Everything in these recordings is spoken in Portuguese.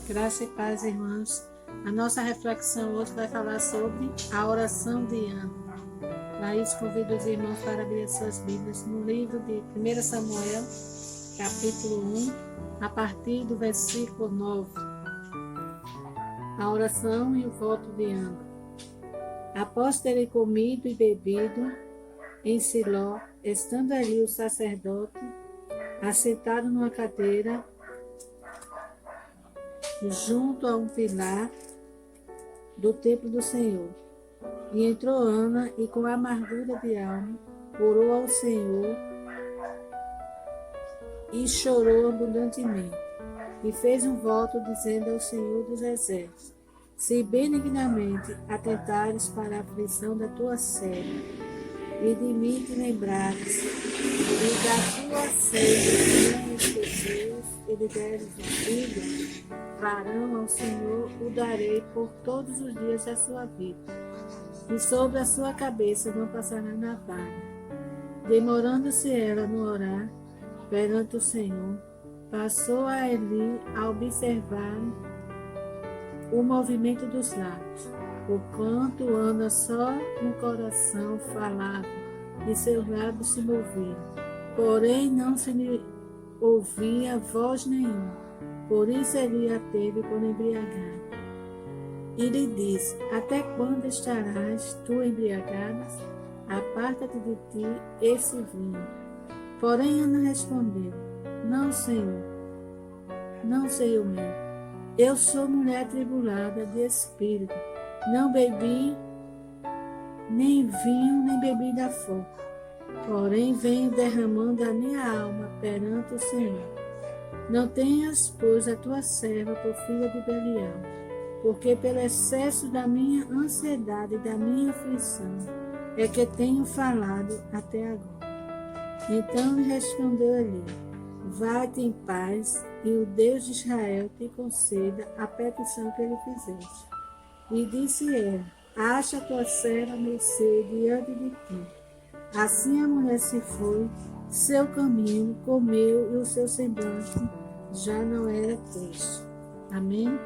Graça e paz, irmãos. A nossa reflexão hoje vai falar sobre a oração de Ana. Para isso, convido os irmãos para abrir suas Bíblias no livro de 1 Samuel, capítulo 1, a partir do versículo 9. A oração e o voto de Ana. Após terem comido e bebido em Siló, estando ali o sacerdote, assentado numa cadeira, junto a um pilar do templo do Senhor. E entrou Ana e com amargura de alma orou ao Senhor e chorou abundantemente. E fez um voto dizendo ao Senhor dos Exércitos: se benignamente atentares para a aflição da tua serva, e de mim te lembrares, e da tua serva não esqueceres, e lhe deres um filho, varão ao Senhor o darei por todos os dias da sua vida, e sobre a sua cabeça não passará navalha. Demorando-se ela no orar perante o Senhor, passou a Eli a observar o movimento dos lábios, porquanto Ana só no coração falava, e seus lábios se moviam, porém não se lhe ouvia voz nenhuma. Por isso Eli a teve por embriagada. E lhe disse: até quando estarás tu embriagada? Aparta-te de ti esse vinho. Porém Ana respondeu: não, Senhor, meu. Eu sou mulher atribulada de espírito. Não bebi nem vinho, nem bebida forte. Porém venho derramando a minha alma perante o Senhor. Não tenhas, pois, a tua serva por filha de Belial, porque pelo excesso da minha ansiedade e da minha aflição é que tenho falado até agora. Então lhe respondeu Eli: vai-te em paz, e o Deus de Israel te conceda a petição que lhe fizeste. E disse ela: acha tua serva mercê diante de ti. Assim a mulher se foi, seu caminho, comeu, e o seu semblante já não era triste. Amém?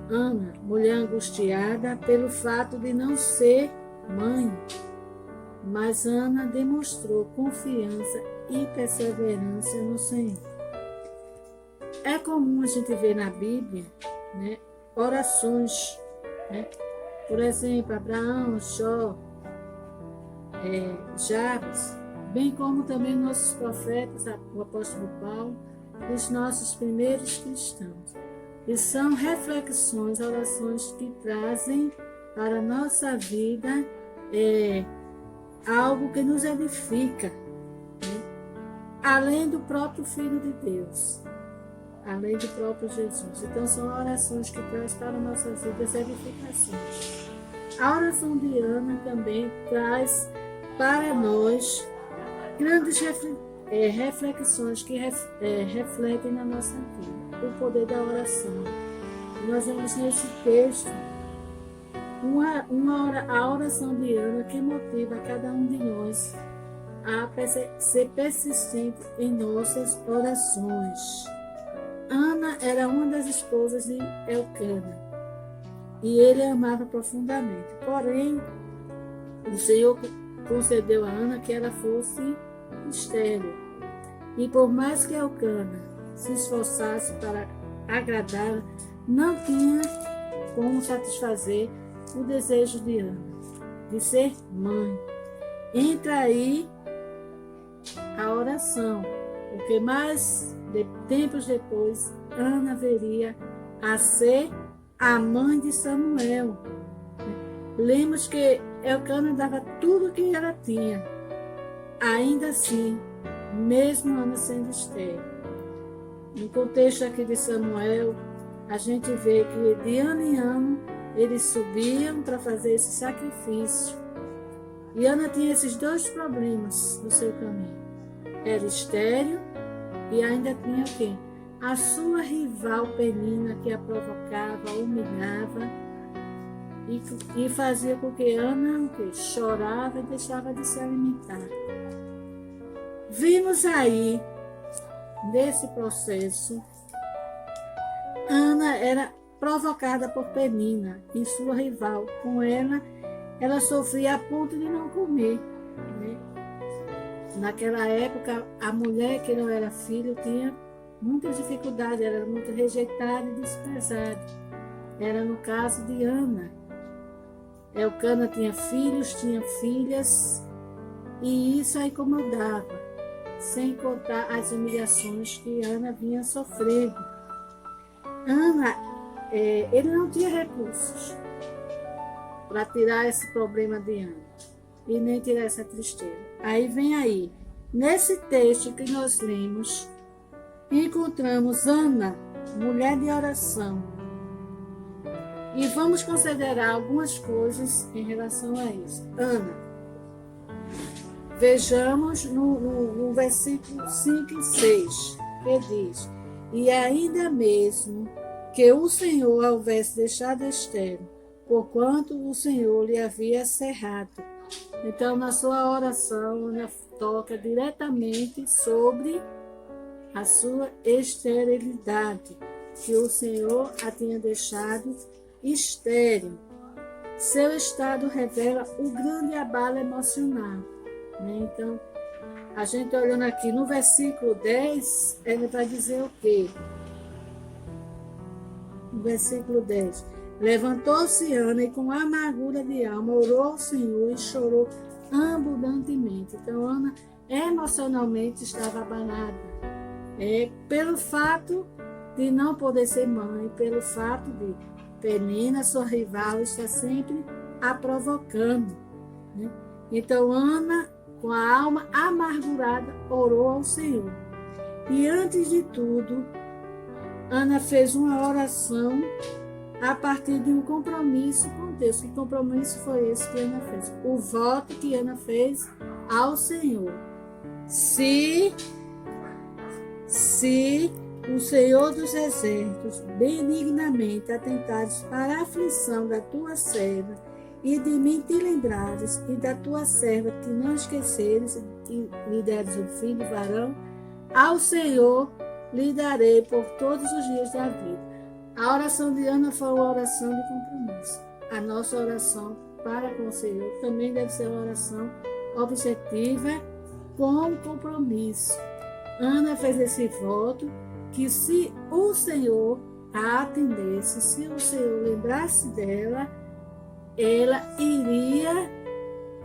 Ana, mulher angustiada pelo fato de não ser mãe, mas Ana demonstrou confiança e perseverança no Senhor. É comum a gente ver na Bíblia, orações, por exemplo, Abraão, Jó, Jabes, bem como também nossos profetas, o apóstolo Paulo, os nossos primeiros cristãos. E são reflexões, orações que trazem para a nossa vida algo que nos edifica, além do próprio Filho de Deus, além do próprio Jesus. Então são orações que trazem para a nossa vida as edificações. A oração de Ana também traz para nós grandes reflexões que refletem na nossa vida, o poder da oração. Nós vemos nesse texto a oração de Ana que motiva cada um de nós a ser persistente em nossas orações. Ana era uma das esposas de Elcana e ele a amava profundamente. Porém, o Senhor concedeu a Ana que ela fosse estéril. E por mais que Elcana se esforçasse para agradá-la, não tinha como satisfazer o desejo de Ana de ser mãe. Entra aí a oração, porque tempos depois Ana viria a ser a mãe de Samuel. Lemos que Elcana dava tudo o que ela tinha. Ainda assim, mesmo Ana sendo estéril. No contexto aqui de Samuel, a gente vê que de ano em ano eles subiam para fazer esse sacrifício. E Ana tinha esses dois problemas no seu caminho. Era estéril e ainda tinha o quê? A sua rival Penina, que a provocava, humilhava e fazia com que Ana chorava e deixava de se alimentar. Vimos aí, nesse processo, Ana era provocada por Penina, e sua rival. Com ela sofria a ponto de não comer, né? Naquela época, a mulher que não era filho tinha muita dificuldade, era muito rejeitada e desprezada. Era no caso de Ana. Elcana tinha filhos, tinha filhas, e isso a incomodava, sem contar as humilhações que Ana vinha sofrendo. Ana, ele não tinha recursos para tirar esse problema de Ana e nem tirar essa tristeza. Aí, nesse texto que nós lemos, encontramos Ana, mulher de oração. E vamos considerar algumas coisas em relação a isso. Ana, vejamos no versículo 5 e 6, que diz: e ainda mesmo que o Senhor a houvesse deixado estéril, porquanto o Senhor lhe havia cerrado. Então, na sua oração, Ana toca diretamente sobre a sua esterilidade, que o Senhor a tinha deixado estéril. Seu estado revela o grande abalo emocional, né? Então, a gente olhando aqui no versículo 10, ele vai dizer o quê? No versículo 10. Levantou-se Ana e com amargura de alma orou ao Senhor e chorou abundantemente. Então, Ana emocionalmente estava abalada. Pelo fato de não poder ser mãe, pelo fato de Penina, sua rival, estar sempre a provocando, né? Então, Ana, com a alma amargurada, orou ao Senhor. E antes de tudo, Ana fez uma oração a partir de um compromisso com Deus. Que compromisso foi esse que Ana fez? O voto que Ana fez ao Senhor. Se o Senhor dos Exércitos benignamente atentares para a aflição da tua serva, e de mim te lembrares, e da tua serva que não esqueceres, e lhe deres um filho varão, ao Senhor lhe darei por todos os dias da vida. A oração de Ana foi uma oração de compromisso. A nossa oração para com o Senhor também deve ser uma oração objetiva, com compromisso. Ana fez esse voto que, se o Senhor a atendesse, se o Senhor lembrasse dela, ela iria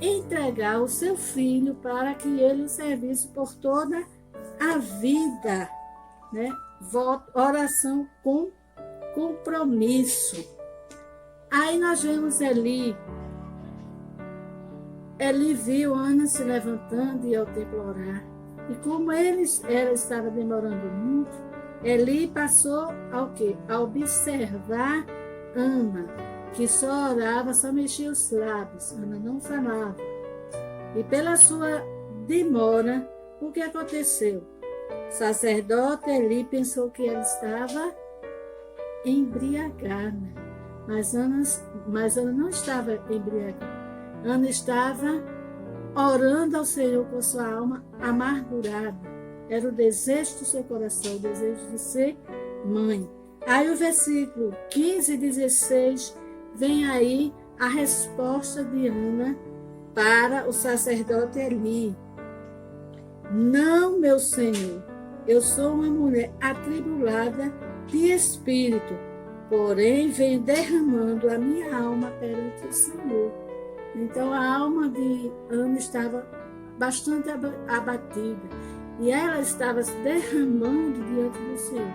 entregar o seu filho para que ele o servisse por toda a vida, né? Oração com compromisso. Aí nós vemos Eli viu Ana se levantando e ao templo orar. E como ela estava demorando muito, Eli passou ao quê? A observar Ana, que só orava, só mexia os lábios. Ana não falava. E pela sua demora, o que aconteceu? O sacerdote Eli pensou que ela estava embriagada. Mas Ana não estava embriagada. Ana estava orando ao Senhor com sua alma amargurada. Era o desejo do seu coração, o desejo de ser mãe. Aí o versículo 15 e 16, vem aí a resposta de Ana para o sacerdote Eli. Não, meu Senhor, eu sou uma mulher atribulada de espírito, porém venho derramando a minha alma perante o Senhor. Então a alma de Ana estava bastante abatida e ela estava se derramando diante do Senhor.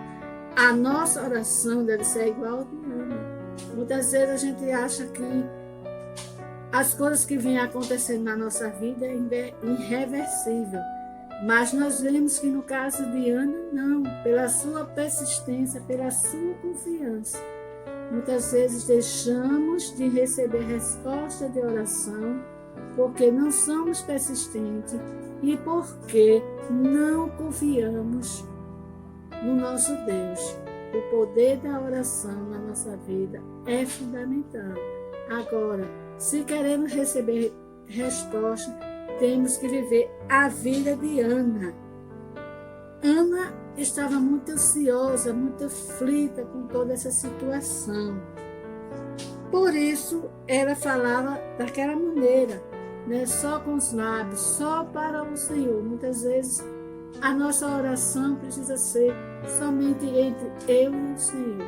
A nossa oração deve ser igual a de Ana. Muitas vezes a gente acha que as coisas que vêm acontecendo na nossa vida é irreversível. Mas nós vemos que no caso de Ana, não. Pela sua persistência, pela sua confiança. Muitas vezes deixamos de receber resposta de oração porque não somos persistentes e porque não confiamos no nosso Deus. O poder da oração na nossa vida é fundamental. Agora, se queremos receber resposta, temos que viver a vida de Ana. Ana estava muito ansiosa, muito aflita com toda essa situação. Por isso, ela falava daquela maneira, né? Só com os lábios, só para o Senhor. Muitas vezes, a nossa oração precisa ser somente entre eu e o Senhor.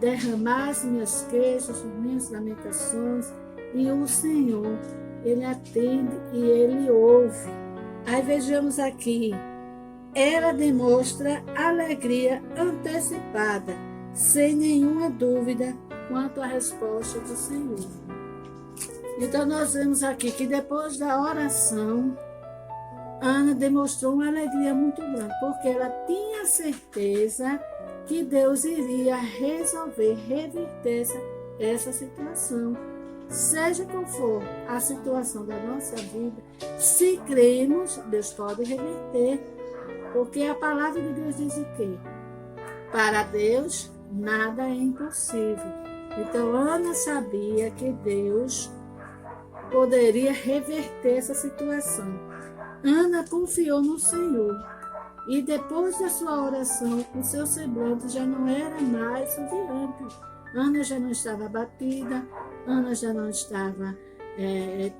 Derramar as minhas queixas, as minhas lamentações, e o Senhor, Ele atende e Ele ouve. Aí vejamos aqui, ela demonstra alegria antecipada, sem nenhuma dúvida quanto à resposta do Senhor. Então nós vemos aqui que depois da oração, Ana demonstrou uma alegria muito grande, porque ela tinha certeza que Deus iria resolver, reverter essa situação. Seja qual for a situação da nossa vida, se cremos, Deus pode reverter. Porque a palavra de Deus diz o quê? Para Deus, nada é impossível. Então, Ana sabia que Deus poderia reverter essa situação. Ana confiou no Senhor. E depois da sua oração, o seu semblante já não era mais radiante. Ana já não estava abatida, Ana já não estava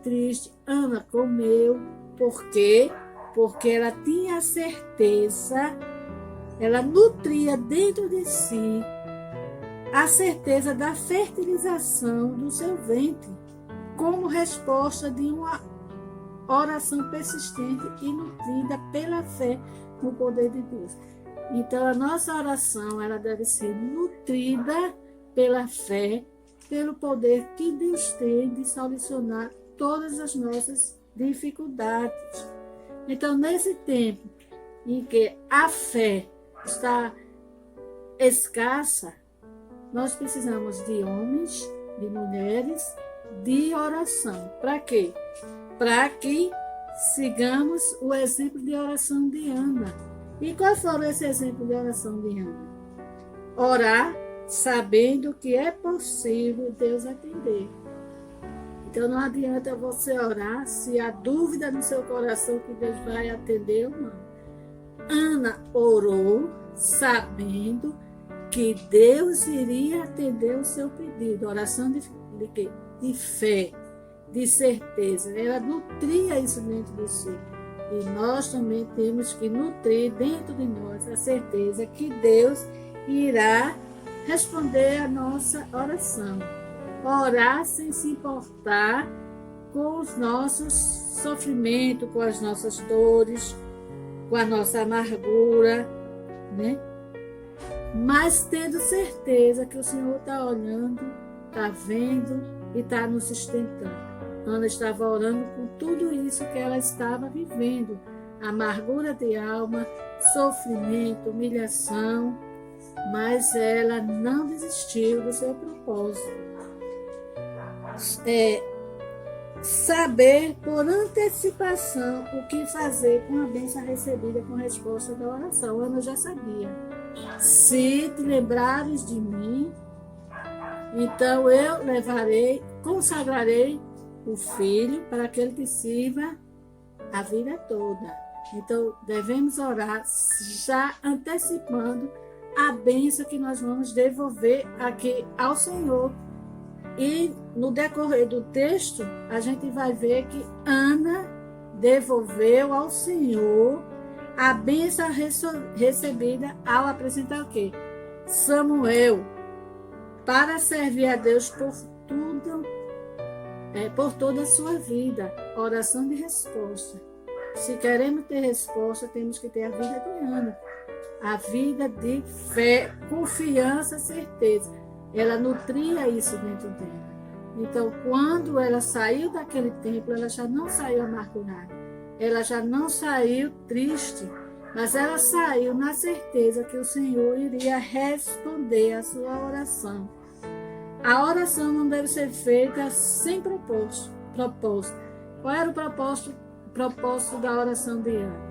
triste. Ana comeu. Por quê? Porque ela tinha a certeza, ela nutria dentro de si a certeza da fertilização do seu ventre, como resposta de uma oração persistente e nutrida pela fé no poder de Deus. Então, a nossa oração ela deve ser nutrida pela fé, pelo poder que Deus tem de solucionar todas as nossas dificuldades. Então, nesse tempo em que a fé está escassa, nós precisamos de homens, de mulheres, de oração. Para quê? Para que sigamos o exemplo de oração de Ana. E qual foi esse exemplo de oração de Ana? Orar sabendo que é possível Deus atender. Então não adianta você orar se há dúvida no seu coração que Deus vai atender ou não. Ana orou sabendo que Deus iria atender o seu pedido. Oração de fé, de certeza. Ela nutria isso dentro de si. E nós também temos que nutrir dentro de nós a certeza que Deus irá responder a nossa oração. Orar sem se importar com os nossos sofrimentos, com as nossas dores, com a nossa amargura, né? Mas tendo certeza que o Senhor está olhando, está vendo e está nos sustentando. Ana estava orando com tudo isso que ela estava vivendo, amargura de alma, sofrimento, humilhação, mas ela não desistiu do seu propósito. Saber por antecipação o que fazer com a bênção recebida com a resposta da oração. Ana já sabia. Se te lembrares de mim, então eu levarei, consagrarei o filho para que ele te sirva a vida toda. Então devemos orar já antecipando a bênção que nós vamos devolver aqui ao Senhor. E no decorrer do texto, a gente vai ver que Ana devolveu ao Senhor a bênção recebida ao apresentar o quê? Samuel, para servir a Deus por tudo, por toda a sua vida. Oração de resposta. Se queremos ter resposta, temos que ter a vida de Ana. A vida de fé, confiança, certeza. Ela nutria isso dentro dela. Então, quando ela saiu daquele templo, ela já não saiu amargurada. Ela já não saiu triste, mas ela saiu na certeza que o Senhor iria responder a sua oração. A oração não deve ser feita sem propósito. Qual era o propósito da oração de Ana?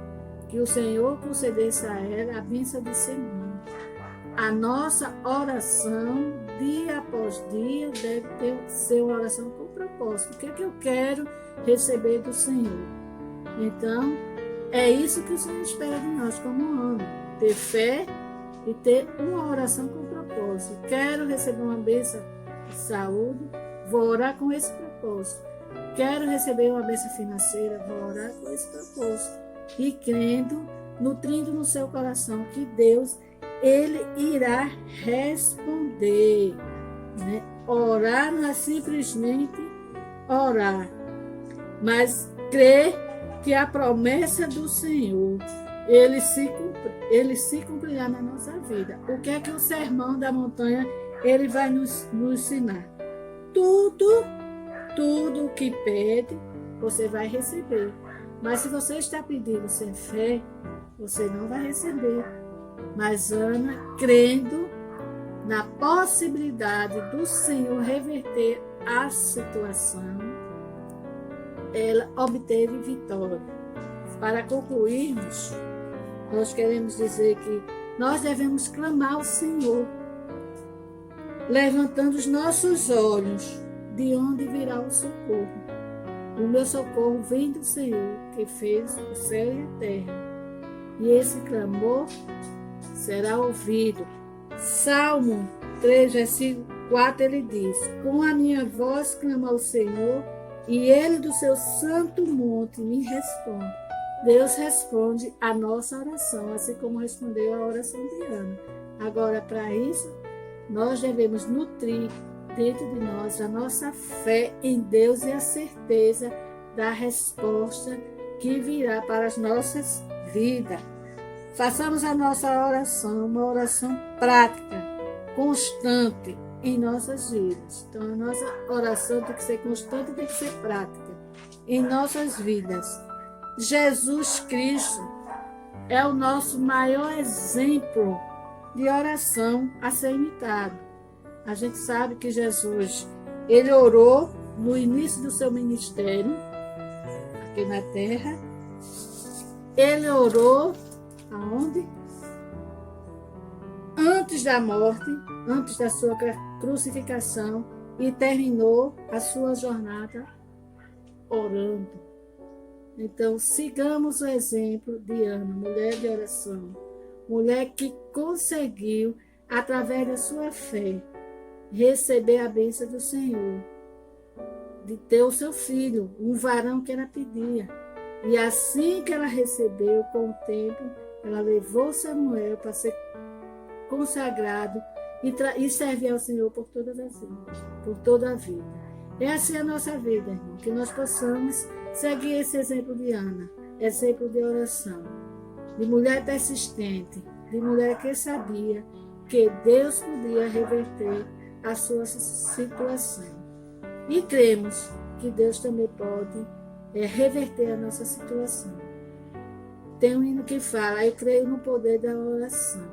Que o Senhor concedesse a ela a bênção de ser mãe. A nossa oração, dia após dia, deve ser uma oração com propósito. O que é que eu quero receber do Senhor? Então, É isso que o Senhor espera de nós, como Ana. Ter fé e ter uma oração com propósito. Quero receber uma bênção de saúde, vou orar com esse propósito. Quero receber uma bênção financeira, vou orar com esse propósito. E crendo, nutrindo no seu coração que Deus, Ele irá responder. Né? Orar não é simplesmente orar, mas crer que a promessa do Senhor, ele se cumprirá na nossa vida. O que é que o sermão da montanha ele vai nos ensinar? Tudo o que pede, você vai receber. Mas se você está pedindo sem fé, você não vai receber. Mas Ana, crendo na possibilidade do Senhor reverter a situação, ela obteve vitória. Para concluirmos, nós queremos dizer que nós devemos clamar ao Senhor, levantando os nossos olhos, de onde virá o socorro. O meu socorro vem do Senhor, que fez o céu e a terra. E esse clamor será ouvido. Salmo 3, versículo 4, ele diz: com a minha voz clamo ao Senhor, e ele do seu santo monte me responde. Deus responde a nossa oração, assim como respondeu a oração de Ana. Agora, para isso, nós devemos nutrir dentro de nós a nossa fé em Deus e a certeza da resposta que virá para as nossas vidas. Façamos a nossa oração, uma oração prática, constante em nossas vidas. Então, a nossa oração tem que ser constante, tem que ser prática em nossas vidas. Jesus Cristo é o nosso maior exemplo de oração a ser imitado. A gente sabe que Jesus, ele orou no início do seu ministério, aqui na terra. Ele orou aonde? Antes da morte, antes da sua crucificação, e terminou a sua jornada orando. Então, sigamos o exemplo de Ana, mulher de oração, mulher que conseguiu, através da sua fé, receber a bênção do Senhor, de ter o seu filho, um varão que ela pedia. E assim que ela recebeu, com o tempo, ela levou Samuel para ser consagrado e servir ao Senhor por todas as vidas, por toda a vida. É assim a nossa vida, irmão, que nós possamos seguir esse exemplo de Ana, exemplo de oração, de mulher persistente, de mulher que sabia que Deus podia reverter a sua situação. E cremos que Deus também pode reverter a nossa situação. Tem um hino que fala: eu creio no poder da oração.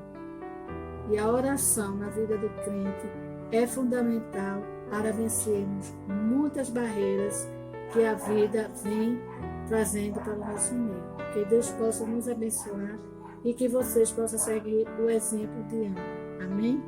E a oração na vida do crente é fundamental para vencermos muitas barreiras que a vida vem trazendo para o nosso meio. Que Deus possa nos abençoar e que vocês possam seguir o exemplo de Ana. Amém?